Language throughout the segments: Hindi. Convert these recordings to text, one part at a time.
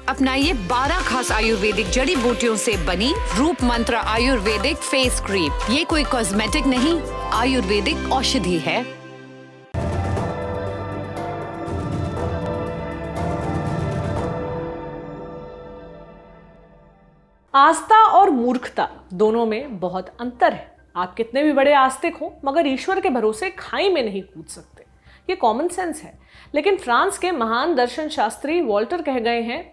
अपनाइए 12 खास आयुर्वेदिक जड़ी बूटियों से बनी रूप मंत्र आयुर्वेदिक फेस क्रीम। ये कोई कॉस्मेटिक नहीं, आयुर्वेदिक औषधि है। आस्था और मूर्खता दोनों में बहुत अंतर है। आप कितने भी बड़े आस्तिक हो, मगर ईश्वर के भरोसे खाई में नहीं कूद सकते। ये कॉमन सेंस है। लेकिन फ्रांस के महान दर्शन शास्त्री वॉल्टर कह गए हैं,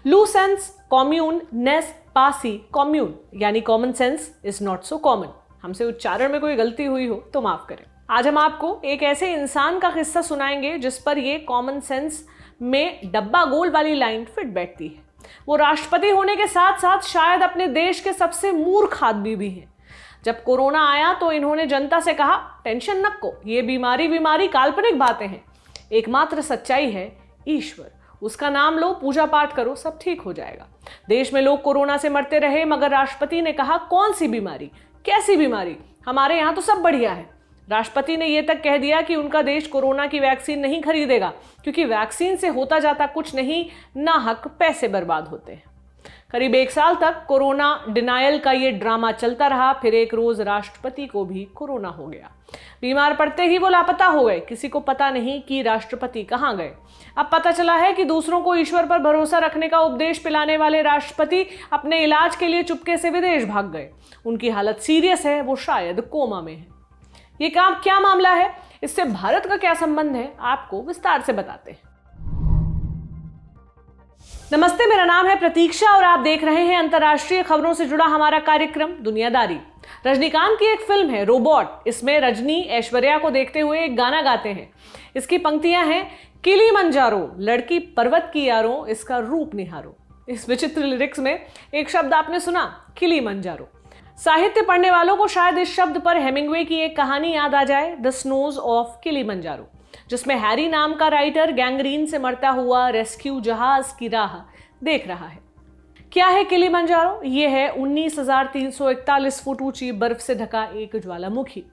लू सेंस कॉम्यून नेस पासी कॉम्यून, यानी common sense is not so common. हमसे उच्चारण में कोई गलती हुई हो तो माफ करें। आज हम आपको एक ऐसे इंसान का किस्सा सुनाएंगे जिस पर ये कॉमन सेंस में डब्बा गोल वाली लाइन फिट बैठती है। वो राष्ट्रपति होने के साथ साथ शायद अपने देश के सबसे मूर्ख आदमी भी हैं। जब कोरोना आया तो इन्होंने जनता से कहा, टेंशन न को, ये बीमारी काल्पनिक बातें हैं। एकमात्र सच्चाई है ईश्वर, उसका नाम लो, पूजा पाठ करो, सब ठीक हो जाएगा। देश में लोग कोरोना से मरते रहे, मगर राष्ट्रपति ने कहा, कौन सी बीमारी, कैसी बीमारी, हमारे यहाँ तो सब बढ़िया है। राष्ट्रपति ने यह तक कह दिया कि उनका देश कोरोना की वैक्सीन नहीं खरीदेगा, क्योंकि वैक्सीन से होता जाता कुछ नहीं, नाहक पैसे बर्बाद होते हैं। करीब 1 साल तक कोरोना डिनायल का ये ड्रामा चलता रहा। फिर एक रोज राष्ट्रपति को भी कोरोना हो गया। बीमार पड़ते ही वो लापता हो गए। किसी को पता नहीं कि राष्ट्रपति कहाँ गए। अब पता चला है कि दूसरों को ईश्वर पर भरोसा रखने का उपदेश पिलाने वाले राष्ट्रपति अपने इलाज के लिए चुपके से विदेश भाग गए। उनकी हालत सीरियस है, वो शायद कोमा में है। ये काम क्या मामला है, इससे भारत का क्या संबंध है, आपको विस्तार से बताते हैं। नमस्ते, मेरा नाम है प्रतीक्षा और आप देख रहे हैं अंतर्राष्ट्रीय खबरों से जुड़ा हमारा कार्यक्रम दुनियादारी। रजनीकांत की एक फिल्म है रोबोट। इसमें रजनी ऐश्वर्या को देखते हुए एक गाना गाते हैं। इसकी पंक्तियां हैं, किलीमंजारो लड़की पर्वत की यारो, इसका रूप निहारो। इस विचित्र लिरिक्स में एक शब्द आपने सुना, किलीमंजारो। साहित्य पढ़ने वालों को शायद इस शब्द पर हेमिंग्वे की एक कहानी याद आ जाए, द स्नोज ऑफ किलीमंजारो, जिसमें हैरी नाम का राइटर गैंग्रीन से मरता हुआ रेस्क्यू जहाज की राह देख रहा है। क्या है किलीमंजारो? ये है 19,341 फुट ऊंची बर्फ से ढका एक ज्वालामुखी,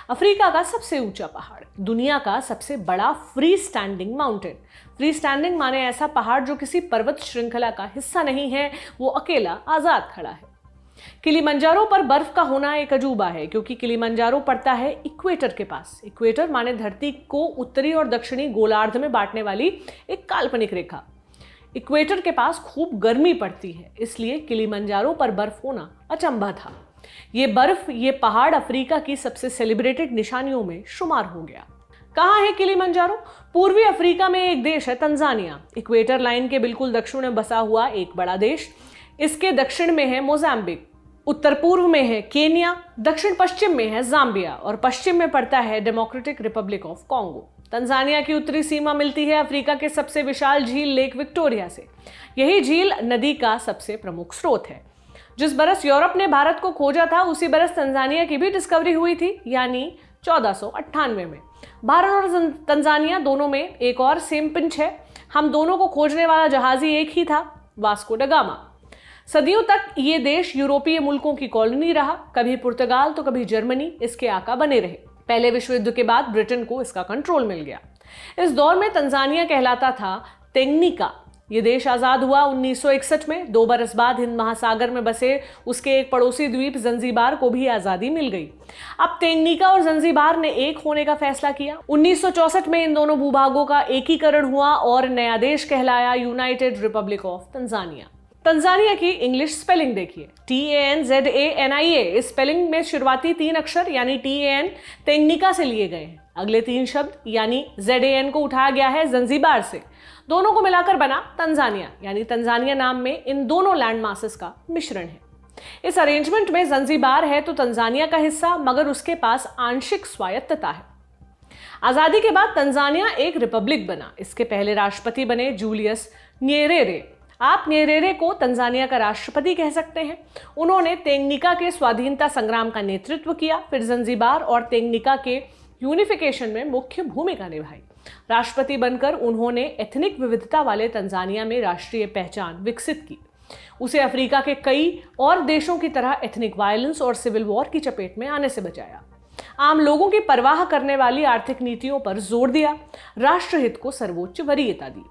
अफ्रीका का सबसे ऊंचा पहाड़, दुनिया का सबसे बड़ा free standing mountain. Free standing माने ऐसा पहाड़ जो किसी पर्वत श्रृंखला का हिस्सा नहीं है, वो अकेला आजाद खड़ा है। किलीमंजारो पर बर्फ का होना एक अजूबा है, क्योंकि किलीमंजारो पड़ता है इक्वेटर के पास। इक्वेटर माने धरती को उत्तरी और दक्षिणी गोलार्ध में बांटने वाली एक काल्पनिक रेखा। इक्वेटर के पास खूब गर्मी पड़ती है, इसलिए किलीमंजारो पर बर्फ होना अचंभा था। ये बर्फ, ये पहाड़ अफ्रीका की सबसे सेलिब्रेटेड निशानियों में शुमार हो गया। कहाँ है किलीमंजारो? पूर्वी अफ्रीका में एक देश है तंजानिया। इक्वेटर लाइन के बिल्कुल दक्षिण में बसा हुआ एक बड़ा देश। इसके दक्षिण में है मोजाम्बिक, उत्तर पूर्व में है केन्या, दक्षिण पश्चिम में है जाम्बिया और पश्चिम में पड़ता है democratic Republic of Congo. Tanzania की उत्तरी सीमा मिलती है अफ्रीका के सबसे विशाल झील लेक विक्टोरिया से। यही झील नदी का सबसे प्रमुख स्रोत है। जिस बरस यूरोप ने भारत को खोजा था, उसी बरस तंजानिया की भी डिस्कवरी हुई थी, यानी 1498 में। भारत और तंजानिया दोनों में एक और सेम पिंच है। हम दोनों को खोजने वाला जहाजी एक ही था, वास्को ड गामा। सदियों तक ये देश यूरोपीय मुल्कों की कॉलोनी रहा। कभी पुर्तगाल तो कभी जर्मनी इसके आका बने रहे। पहले विश्व युद्ध के बाद ब्रिटेन को इसका कंट्रोल मिल गया। इस दौर में तंजानिया कहलाता था तेंगनिका। ये देश आजाद हुआ 1961 में। 2 बरस बाद हिंद महासागर में बसे उसके एक पड़ोसी द्वीप जंजीबार को भी आजादी मिल गई। अब तेंगनिका और जंजीबार ने एक होने का फैसला किया। 1964 में इन दोनों भूभागों का एकीकरण हुआ और नया देश कहलाया United Republic of Tanzania. Tanzania की इंग्लिश स्पेलिंग देखिए, TANZANIA। इस स्पेलिंग में शुरुआती 3 अक्षर यानी TAN तेंगनिका से लिए गए हैं। अगले 3 शब्द यानी ZAN को उठाया गया है जंजीबार से। दोनों को मिलाकर बना तंजानिया, यानी तंजानिया नाम में इन दोनों लैंड मासेस का मिश्रण है। इस अरेंजमेंट में जंजीबार है तो तंजानिया का हिस्सा, मगर उसके पास आंशिक स्वायत्तता है। आजादी के बाद तंजानिया एक रिपब्लिक बना। इसके पहले राष्ट्रपति बने जूलियस न्येरेरे। आप न्येरेरे को तंजानिया का राष्ट्रपति कह सकते हैं। उन्होंने तेंगनिका के स्वाधीनता संग्राम का नेतृत्व किया, फिर जंजीबार और तेंगनिका के यूनिफिकेशन में मुख्य भूमिका निभाई। राष्ट्रपति बनकर उन्होंने एथनिक विविधता वाले तंजानिया में राष्ट्रीय पहचान विकसित की। उसे अफ्रीका के कई और देशों की तरह एथनिक वायलेंस और सिविल वॉर की चपेट में आने से बचाया। आम लोगों की परवाह करने वाली आर्थिक नीतियों पर जोर दिया। राष्ट्रहित को सर्वोच्च वरीयता दी।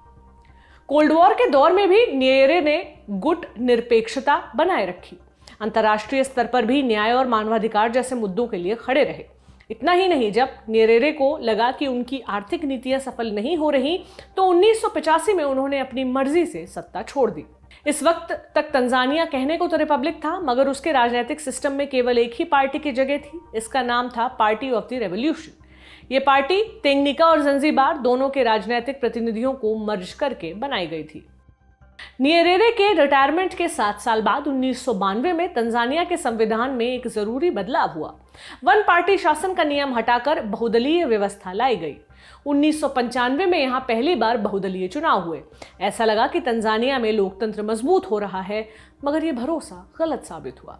कोल्ड वॉर के दौर में भी न्येरे ने गुट निरपेक्षता बनाए रखी। अंतर्राष्ट्रीय स्तर पर भी न्याय और मानवाधिकार जैसे मुद्दों के लिए खड़े रहे। इतना ही नहीं, जब न्येरेरे को लगा कि उनकी आर्थिक नीतियां सफल नहीं हो रही तो 1985 में उन्होंने अपनी मर्जी से सत्ता छोड़ दी। इस वक्त तक तंजानिया कहने को तो रिपब्लिक था, मगर उसके राजनीतिक सिस्टम में केवल एक ही पार्टी की जगह थी। इसका नाम था पार्टी ऑफ द रेवोल्यूशन। ये पार्टी तेंगनिका और जंजीबार दोनों के राजनीतिक प्रतिनिधियों को मर्ज करके बनाई गई थी। न्येरेरे के रिटायरमेंट के 7 साल बाद 1992 में तंजानिया के संविधान में एक जरूरी बदलाव हुआ। वन पार्टी शासन का नियम हटाकर बहुदलीय व्यवस्था लाई गई। 1995 में यहां पहली बार बहुदलीय चुनाव हुए। ऐसा लगा कि तंजानिया में लोकतंत्र मजबूत हो रहा है, मगर यह भरोसा गलत साबित हुआ।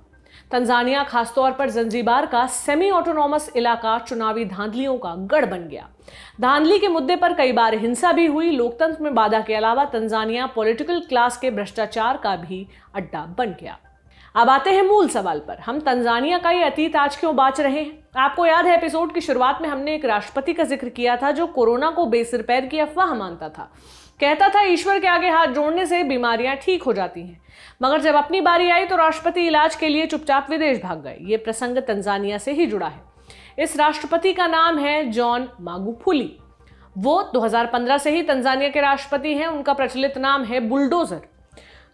तंजानिया खासतौर पर जंजीबार का सेमी ऑटोनॉमस इलाका चुनावी धांधलियों का गढ़ बन गया। धांधली के मुद्दे पर कई बार हिंसा भी हुई। लोकतंत्र में बाधा के अलावा तंजानिया पॉलिटिकल क्लास के भ्रष्टाचार का भी अड्डा बन गया। अब आते हैं मूल सवाल पर, हम तंजानिया का ये अतीत आज क्यों बाँच रहे हैं? आपको याद है एपिसोड की शुरुआत में हमने एक राष्ट्रपति का जिक्र किया था जो कोरोना को बेसिर पैर की अफवाह मानता था। कहता था ईश्वर के आगे हाथ जोड़ने से बीमारियां ठीक हो जाती हैं, मगर जब अपनी बारी आई तो राष्ट्रपति इलाज के लिए चुपचाप विदेश भाग गए। ये प्रसंग तंजानिया से ही जुड़ा है। इस राष्ट्रपति का नाम है जॉन मागुफुली। वो 2015 से ही तंजानिया के राष्ट्रपति हैं। उनका प्रचलित नाम है बुलडोजर।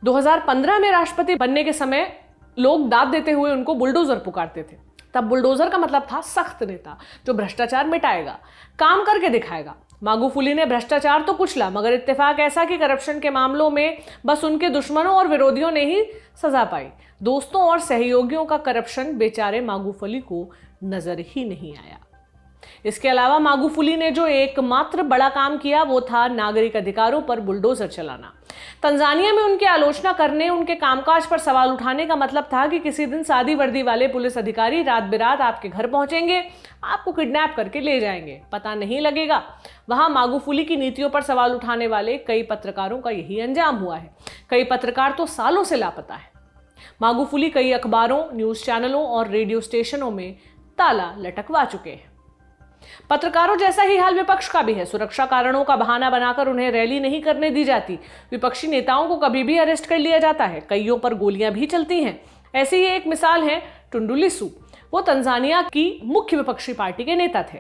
2015 में राष्ट्रपति बनने के समय लोग दाद देते हुए उनको बुलडोजर पुकारते थे। तब बुलडोजर का मतलब था सख्त नेता जो भ्रष्टाचार मिटाएगा, काम करके दिखाएगा। मागुफुली ने भ्रष्टाचार तो कुचला, मगर इत्तेफाक ऐसा कि करप्शन के मामलों में बस उनके दुश्मनों और विरोधियों ने ही सजा पाई। दोस्तों और सहयोगियों का करप्शन बेचारे मागुफुली को नजर ही नहीं आया। इसके अलावा मागुफुली ने जो एकमात्र बड़ा काम किया वो था नागरिक अधिकारों पर बुलडोजर चलाना। तंजानिया में उनकी आलोचना करने, उनके कामकाज पर सवाल उठाने का मतलब था कि किसी दिन सादी वर्दी वाले पुलिस अधिकारी रात बिरात आपके घर पहुंचेंगे, आपको किडनैप करके ले जाएंगे, पता नहीं लगेगा। वहां मागुफुली की नीतियों पर सवाल उठाने वाले कई पत्रकारों का यही अंजाम हुआ है। कई पत्रकार तो सालों से लापता है। मागुफुली कई अखबारों, न्यूज चैनलों और रेडियो स्टेशनों में ताला लटकवा चुके हैं। पत्रकारों जैसा ही हाल विपक्ष का भी है। सुरक्षा कारणों का बहाना बनाकर उन्हें रैली नहीं करने दी जाती। विपक्षी नेताओं को कभी भी अरेस्ट कर लिया जाता है। कईयों पर गोलियां भी चलती हैं। ऐसी ही एक मिसाल है टुंडू लिसू। वो तंजानिया की मुख्य विपक्षी पार्टी के नेता थे।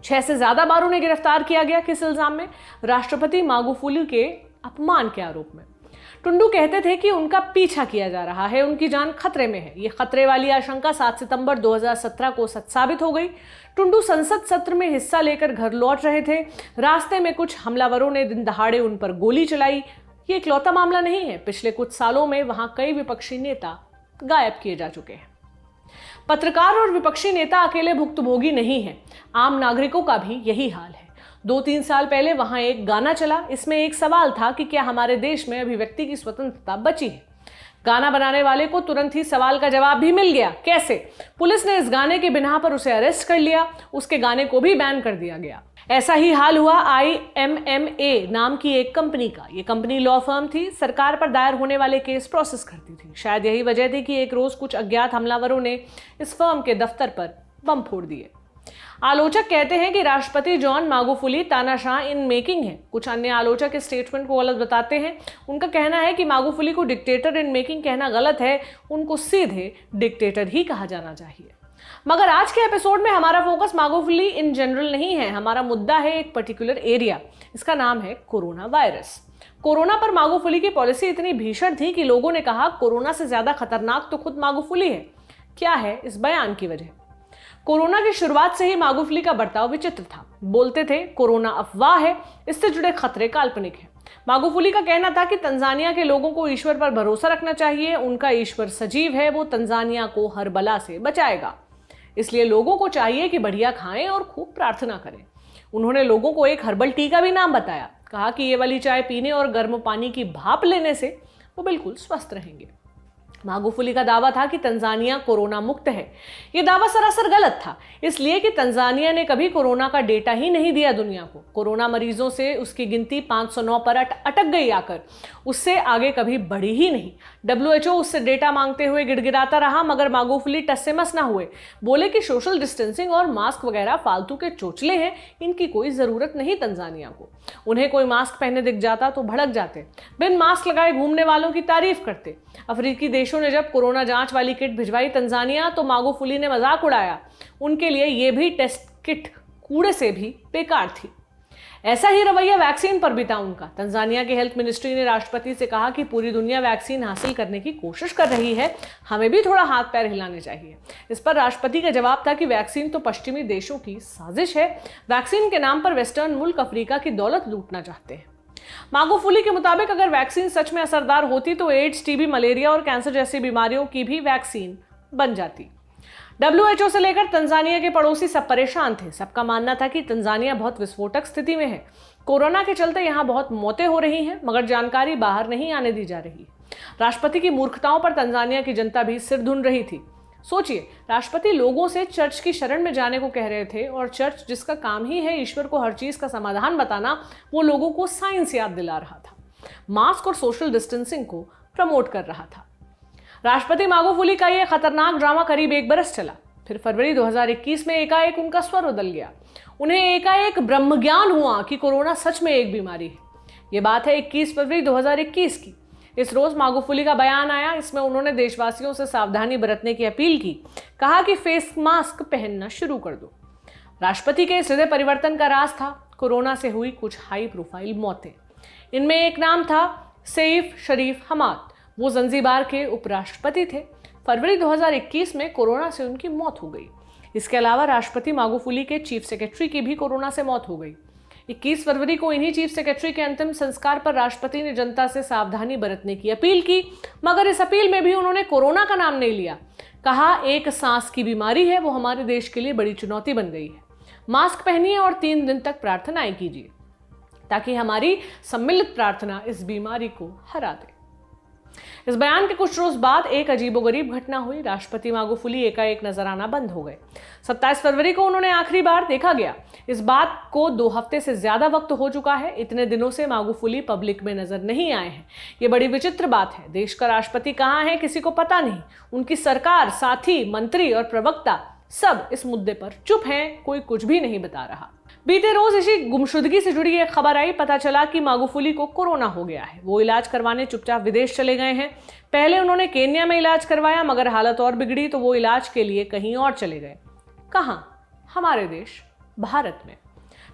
6 से ज्यादा बार उन्हें गिरफ्तार किया गया। किस इल्जाम में? राष्ट्रपति मागुफुली के अपमान के आरोप में। टुंडू कहते थे कि उनका पीछा किया जा रहा है, उनकी जान खतरे में है। ये खतरे वाली आशंका 7 सितंबर 2017 को सच साबित हो गई। टुंडू संसद सत्र में हिस्सा लेकर घर लौट रहे थे। रास्ते में कुछ हमलावरों ने दिन दहाड़े उन पर गोली चलाई। ये इकलौता मामला नहीं है। पिछले कुछ सालों में वहां कई विपक्षी नेता गायब किए जा चुके हैं। पत्रकार और विपक्षी नेता अकेले भुक्तभोगी नहीं है, आम नागरिकों का भी यही हाल है। 2-3 साल पहले वहां एक गाना चला। इसमें एक सवाल था कि क्या हमारे देश में अभिव्यक्ति की स्वतंत्रता बची है। गाना बनाने वाले को तुरंत ही सवाल का जवाब भी मिल गया। कैसे? पुलिस ने इस गाने के बिना पर उसे अरेस्ट कर लिया। उसके गाने को भी बैन कर दिया गया। ऐसा ही हाल हुआ IMMA नाम की एक कंपनी का। ये कंपनी लॉ फर्म थी, सरकार पर दायर होने वाले केस प्रोसेस करती थी। शायद यही वजह थी कि एक रोज कुछ अज्ञात हमलावरों ने इस फर्म के दफ्तर पर बम फोड़ दिए। आलोचक कहते हैं कि राष्ट्रपति जॉन मागुफुली तानाशाह इन मेकिंग है। कुछ अन्य आलोचक इस स्टेटमेंट को गलत बताते हैं। उनका कहना है कि मागुफुली को डिक्टेटर इन मेकिंग कहना गलत है, उनको सीधे डिक्टेटर ही कहा जाना चाहिए। मगर आज के एपिसोड में हमारा फोकस मागुफुली इन जनरल नहीं है। हमारा मुद्दा है एक पर्टिकुलर एरिया। इसका नाम है कोरोना वायरस। कोरोना पर मागुफुली की पॉलिसी इतनी भीषण थी कि लोगों ने कहा कोरोना से ज्यादा खतरनाक तो खुद मागुफुली है। क्या है इस बयान की वजह? कोरोना की शुरुआत से ही मागुफुली का बर्ताव विचित्र था। बोलते थे कोरोना अफवाह है, इससे जुड़े खतरे काल्पनिक हैं। मागुफुली का कहना था कि तंजानिया के लोगों को ईश्वर पर भरोसा रखना चाहिए। उनका ईश्वर सजीव है, वो तंजानिया को हर बला से बचाएगा। इसलिए लोगों को चाहिए कि बढ़िया खाएं और खूब प्रार्थना करें। उन्होंने लोगों को एक हर्बल टी का भी नाम बताया। कहा कि ये वाली चाय पीने और गर्म पानी की भाप लेने से वो बिल्कुल स्वस्थ रहेंगे। मागुफुली का दावा था कि तंजानिया कोरोना मुक्त है। यह दावा सरासर गलत था, इसलिए कि तंजानिया ने कभी कोरोना का डेटा ही नहीं दिया दुनिया को। कोरोना मरीजों से उसकी गिनती 509 पर अटक गई आकर, उससे आगे कभी बढ़ी ही नहीं। WHO उससे डेटा मांगते हुए गिड़गिड़ाता रहा, मगर मागुफुली टस से मस ना हुए। बोले कि सोशल डिस्टेंसिंग और मास्क वगैरह फालतू के चोचले हैं, इनकी कोई जरूरत नहीं तंजानिया को। उन्हें कोई मास्क पहने दिख जाता तो भड़क जाते, बिन मास्क लगाए घूमने वालों की तारीफ करते। अफ्रीकी देशों ने जब कोरोना जांच वाली किट भिजवाई तंजानिया, तो मागुफुली ने मजाक उड़ाया। उनके लिए यह भी टेस्ट किट कूड़े से भी बेकार थी। ऐसा ही रवैया वैक्सीन पर भी था उनका। तंजानिया की हेल्थ मिनिस्ट्री ने राष्ट्रपति से कहा कि पूरी दुनिया वैक्सीन हासिल करने की कोशिश कर रही है, हमें भी थोड़ा हाथ पैर हिलाने चाहिए। इस पर राष्ट्रपति का जवाब था कि वैक्सीन तो पश्चिमी देशों की साजिश है। वैक्सीन के नाम पर वेस्टर्न मुल्क अफ्रीका की दौलत लूटना चाहते हैं। मागुफुली के मुताबिक अगर वैक्सीन सच में असरदार होती तो एड्स, टीबी, मलेरिया और कैंसर जैसी बीमारियों की भी वैक्सीन बन जाती। WHO से लेकर तंजानिया के पड़ोसी सब परेशान थे। सबका मानना था कि तंजानिया बहुत विस्फोटक स्थिति में है। कोरोना के चलते यहाँ बहुत मौतें हो रही हैं, मगर जानकारी बाहर नहीं आने दी जा रही। राष्ट्रपति की मूर्खताओं पर तंजानिया की जनता भी सिर धुन रही थी। सोचिए, राष्ट्रपति लोगों से चर्च की शरण में जाने को कह रहे थे, और चर्च जिसका काम ही है ईश्वर को हर चीज का समाधान बताना, वो लोगों को साइंस याद दिला रहा था, मास्क और सोशल डिस्टेंसिंग को प्रमोट कर रहा था। राष्ट्रपति मागुफुली का यह खतरनाक ड्रामा करीब 1 बरस चला। फिर फरवरी 2021 में एकाएक उनका स्वर बदल गया। उन्हें एकाएक ब्रह्मज्ञान हुआ कि कोरोना सच में एक बीमारी है। ये बात है 21 फरवरी 2021 की। इस रोज मागुफुली का बयान आया। इसमें उन्होंने देशवासियों से सावधानी बरतने की अपील की। कहा कि फेस मास्क पहनना शुरू कर दो। राष्ट्रपति के इस हृदय परिवर्तन का राज था कोरोना से हुई कुछ हाई प्रोफाइल मौतें। इनमें एक नाम था सईफ शरीफ हमाद। वो जंजीबार के उपराष्ट्रपति थे। फरवरी 2021 में कोरोना से उनकी मौत हो गई। इसके अलावा राष्ट्रपति मागुफुली के चीफ सेक्रेटरी की भी कोरोना से मौत हो गई। 21 फरवरी को इन्हीं चीफ सेक्रेटरी के अंतिम संस्कार पर राष्ट्रपति ने जनता से सावधानी बरतने की अपील की, मगर इस अपील में भी उन्होंने कोरोना का नाम नहीं लिया। कहा एक सांस की बीमारी है, वो हमारे देश के लिए बड़ी चुनौती बन गई है। मास्क पहनिए और 3 दिन तक प्रार्थनाएं कीजिए, ताकि हमारी सम्मिलित प्रार्थना इस बीमारी को हरा दे। इस बयान के कुछ रोज बाद एक अजीबोगरीब घटना हुई। राष्ट्रपति मागुफुली एकाएक नजर आना बंद हो गए। 27 फरवरी को उन्होंने आखिरी बार देखा गया। इस बात को 2 हफ्ते से ज्यादा वक्त हो चुका है। इतने दिनों से मागुफुली पब्लिक में नजर नहीं आए हैं। ये बड़ी विचित्र बात है। देश का राष्ट्रपति कहाँ है किसी को पता नहीं। उनकी सरकार, साथी, मंत्री और प्रवक्ता सब इस मुद्दे पर चुप हैं। कोई कुछ भी नहीं बता रहा। बीते रोज इसी गुमशुदगी से जुड़ी एक खबर आई। पता चला कि मागुफुली को कोरोना हो गया है। वो इलाज करवाने चुपचाप विदेश चले गए हैं। पहले उन्होंने केन्या में इलाज करवाया, मगर हालत और बिगड़ी तो वो इलाज के लिए कहीं और चले गए। कहां? हमारे देश भारत में।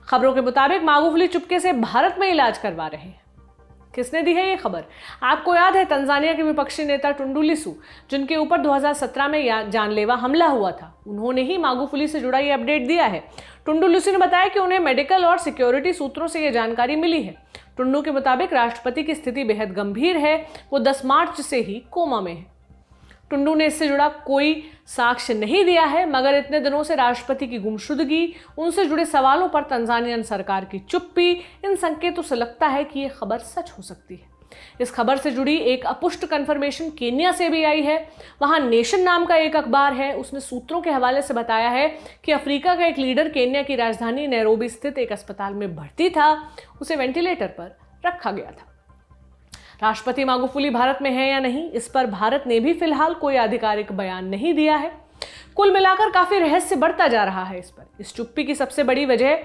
खबरों के मुताबिक मागुफुली चुपके से भारत में इलाज करवा रहे हैं। किसने दी है ये खबर? आपको याद है तंजानिया के विपक्षी नेता टुंडू लिसू, जिनके ऊपर 2017 में जानलेवा हमला हुआ था, उन्होंने ही मागुफुली से जुड़ा ये अपडेट दिया है। टुंडू लिसू ने बताया कि उन्हें मेडिकल और सिक्योरिटी सूत्रों से ये जानकारी मिली है। टुंडू के मुताबिक राष्ट्रपति की स्थिति बेहद गंभीर है। वो 10 मार्च से ही कोमा में है। टुंडू ने इससे जुड़ा कोई साक्ष्य नहीं दिया है, मगर इतने दिनों से राष्ट्रपति की गुमशुदगी, उनसे जुड़े सवालों पर तंजानियन सरकार की चुप्पी, इन संकेतों से लगता है कि ये खबर सच हो सकती है। इस खबर से जुड़ी एक अपुष्ट कंफर्मेशन केन्या से भी आई है। वहां नेशन नाम का एक अखबार है, उसने सूत्रों के हवाले से बताया है कि अफ्रीका का एक लीडर केन्या की राजधानी नैरोबी स्थित एक अस्पताल में भर्ती था। उसे वेंटिलेटर पर रखा गया था। राष्ट्रपति मागुफुली भारत में है या नहीं, इस पर भारत ने भी फिलहाल कोई आधिकारिक बयान नहीं दिया है। कुल मिलाकर काफी रहस्य बढ़ता जा रहा है इस पर। इस चुप्पी की सबसे बड़ी वजह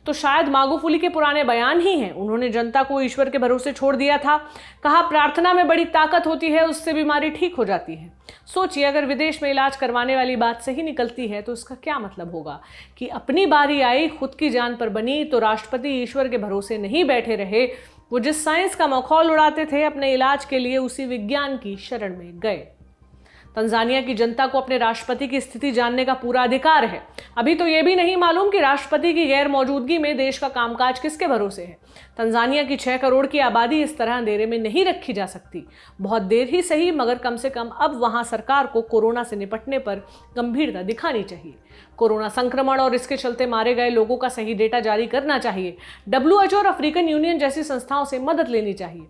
तो शायद मागुफुली के पुराने बयान ही हैं। उन्होंने जनता को ईश्वर के भरोसे छोड़ दिया था। कहा प्रार्थना में बड़ी ताकत होती है, उससे बीमारी ठीक हो जाती है। सोचिए, अगर विदेश में इलाज करवाने वाली बात सही निकलती है तो इसका क्या मतलब होगा कि अपनी बारी आई, खुद की जान पर बनी तो राष्ट्रपति ईश्वर के भरोसे नहीं बैठे रहे। वो जिस साइंस का मखौल उड़ाते थे, अपने इलाज के लिए उसी विज्ञान की शरण में गए। तंजानिया की जनता को अपने राष्ट्रपति की स्थिति जानने का पूरा अधिकार है। अभी तो यह भी नहीं मालूम कि राष्ट्रपति की गैर मौजूदगी में देश का कामकाज किसके भरोसे है। तंजानिया की 6 करोड़ की आबादी इस तरह अंधेरे में नहीं रखी जा सकती। बहुत देर ही सही, मगर कम से कम अब वहां सरकार को कोरोना से निपटने पर गंभीरता दिखानी चाहिए। कोरोना संक्रमण और इसके चलते मारे गए लोगों का सही डेटा जारी करना चाहिए। WHO और अफ्रीकन यूनियन जैसी संस्थाओं से मदद लेनी चाहिए।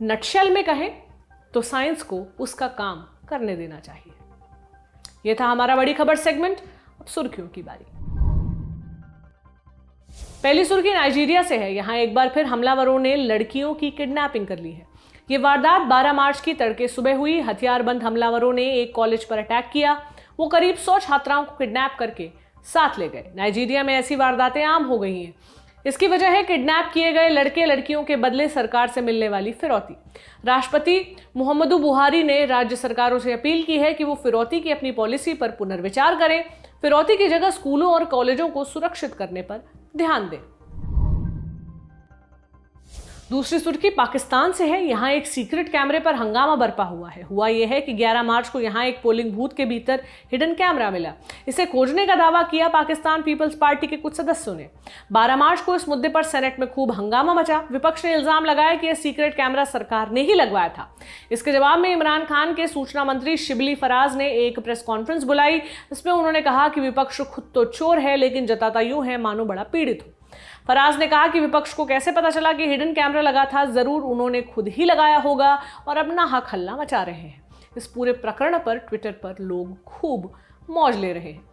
नटशेल में कहें तो साइंस को उसका काम करने देना चाहिए। यह था हमारा बड़ी खबर सेगमेंट। अब सुर्खियों की बारी। पहली सुर्खी नाइजीरिया से है। यहां एक बार फिर हमलावरों ने लड़कियों की किडनैपिंग कर ली है। ये वारदात 12 मार्च की तड़के सुबह हुई। हथियारबंद हमलावरों ने एक कॉलेज पर अटैक किया। वो करीब 100 छात्राओं को किडनैप करके साथ ले गए। नाइजीरिया में ऐसी वारदातें आम हो गई हैं। इसकी वजह है किडनैप किए गए लड़के लड़कियों के बदले सरकार से मिलने वाली फिरौती। राष्ट्रपति मुहम्मदू बुहारी ने राज्य सरकारों से अपील की है कि वो फिरौती की अपनी पॉलिसी पर पुनर्विचार करें। फिरौती की जगह स्कूलों और कॉलेजों को सुरक्षित करने पर ध्यान दें। दूसरी सुर्खी पाकिस्तान से है। यहां एक सीक्रेट कैमरे पर हंगामा बरपा हुआ है। हुआ यह है कि 11 मार्च को यहां एक पोलिंग बूथ के भीतर हिडन कैमरा मिला। इसे खोजने का दावा किया पाकिस्तान पीपल्स पार्टी के कुछ सदस्यों ने। 12 मार्च को इस मुद्दे पर सेनेट में खूब हंगामा मचा। विपक्ष ने इल्जाम लगाया कि यह सीक्रेट कैमरा सरकार ने ही लगवाया था। इसके जवाब में इमरान खान के सूचना मंत्री शिबली फराज ने एक प्रेस कॉन्फ्रेंस बुलाई। इसमें उन्होंने कहा कि विपक्ष खुद तो चोर है, लेकिन जताता यूं है मानो बड़ा पीड़ित हो। फराज ने कहा कि विपक्ष को कैसे पता चला कि हिडन कैमरा लगा था, जरूर उन्होंने खुद ही लगाया होगा और अब नाहक हल्ला मचा रहे हैं। इस पूरे प्रकरण पर ट्विटर पर लोग खूब मौज ले रहे हैं।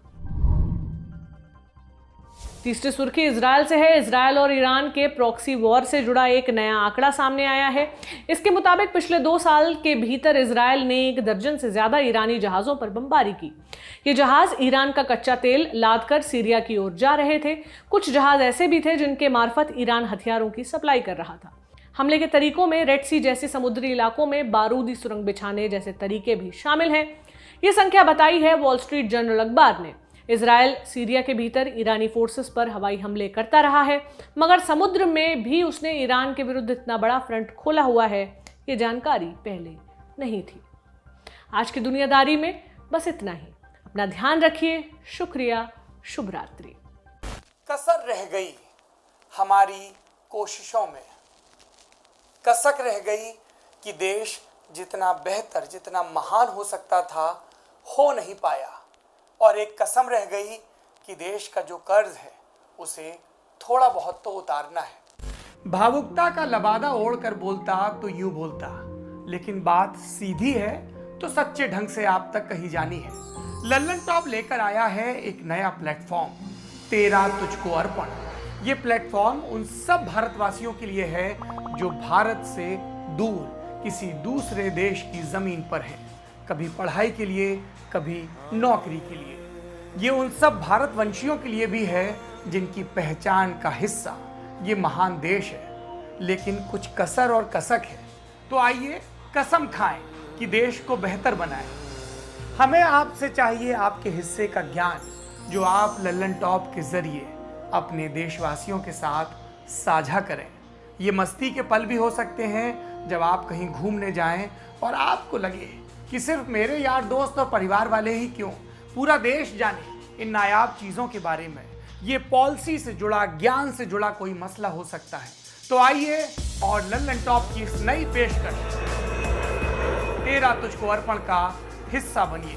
तीसरी सुर्खी इजरायल से है। इजरायल और ईरान के प्रॉक्सी वॉर से जुड़ा एक नया आंकड़ा सामने आया है। इसके मुताबिक पिछले 2 साल के भीतर इजरायल ने 1 दर्जन से ज्यादा ईरानी जहाजों पर बमबारी की। ये जहाज ईरान का कच्चा तेल लादकर सीरिया की ओर जा रहे थे। कुछ जहाज ऐसे भी थे जिनके मार्फत ईरान हथियारों की सप्लाई कर रहा था। हमले के तरीकों में रेड सी जैसे समुद्री इलाकों में बारूदी सुरंग बिछाने जैसे तरीके भी शामिल हैं। ये संख्या बताई है वॉल स्ट्रीट जर्नल अखबार ने। इजरायल सीरिया के भीतर ईरानी फोर्सेस पर हवाई हमले करता रहा है, मगर समुद्र में भी उसने ईरान के विरुद्ध इतना बड़ा फ्रंट खोला हुआ है, ये जानकारी पहले नहीं थी। आज की दुनियादारी में बस इतना ही। अपना ध्यान रखिए। शुक्रिया। शुभ रात्रि। कसर रह गई हमारी कोशिशों में, कसक रह गई कि देश जितना बेहतर, जितना महान हो सकता था, हो नहीं पाया। और एक कसम रह गई कि देश का जो कर्ज है उसे थोड़ा बहुत तो उतारना है। भावुकता का लबादा ओढ़कर बोलता तो यूं बोलता, लेकिन बात सीधी है तो सच्चे ढंग से आप तक कही जानी है। लल्लन टॉप लेकर आया है एक नया प्लेटफॉर्म, तेरा तुझको अर्पण। ये प्लेटफॉर्म उन सब भारतवासियों के लिए है जो भारत से दूर किसी दूसरे देश की जमीन पर है, कभी पढ़ाई के लिए, कभी नौकरी के लिए। ये उन सब भारतवंशियों के लिए भी है जिनकी पहचान का हिस्सा ये महान देश है, लेकिन कुछ कसर और कसक है। तो आइए कसम खाएं कि देश को बेहतर बनाएं। हमें आपसे चाहिए आपके हिस्से का ज्ञान, जो आप लल्लन टॉप के जरिए अपने देशवासियों के साथ साझा करें। ये मस्ती के पल भी हो सकते हैं जब आप कहीं घूमने जाएं और आपको लगे कि सिर्फ मेरे यार दोस्त और परिवार वाले ही क्यों, पूरा देश जाने इन नायाब चीज़ों के बारे में। ये पॉलिसी से जुड़ा, ज्ञान से जुड़ा कोई मसला हो सकता है। तो आइए और लल्लन टॉप की इस नई पेशकश तेरा तुझको अर्पण का हिस्सा बनिए।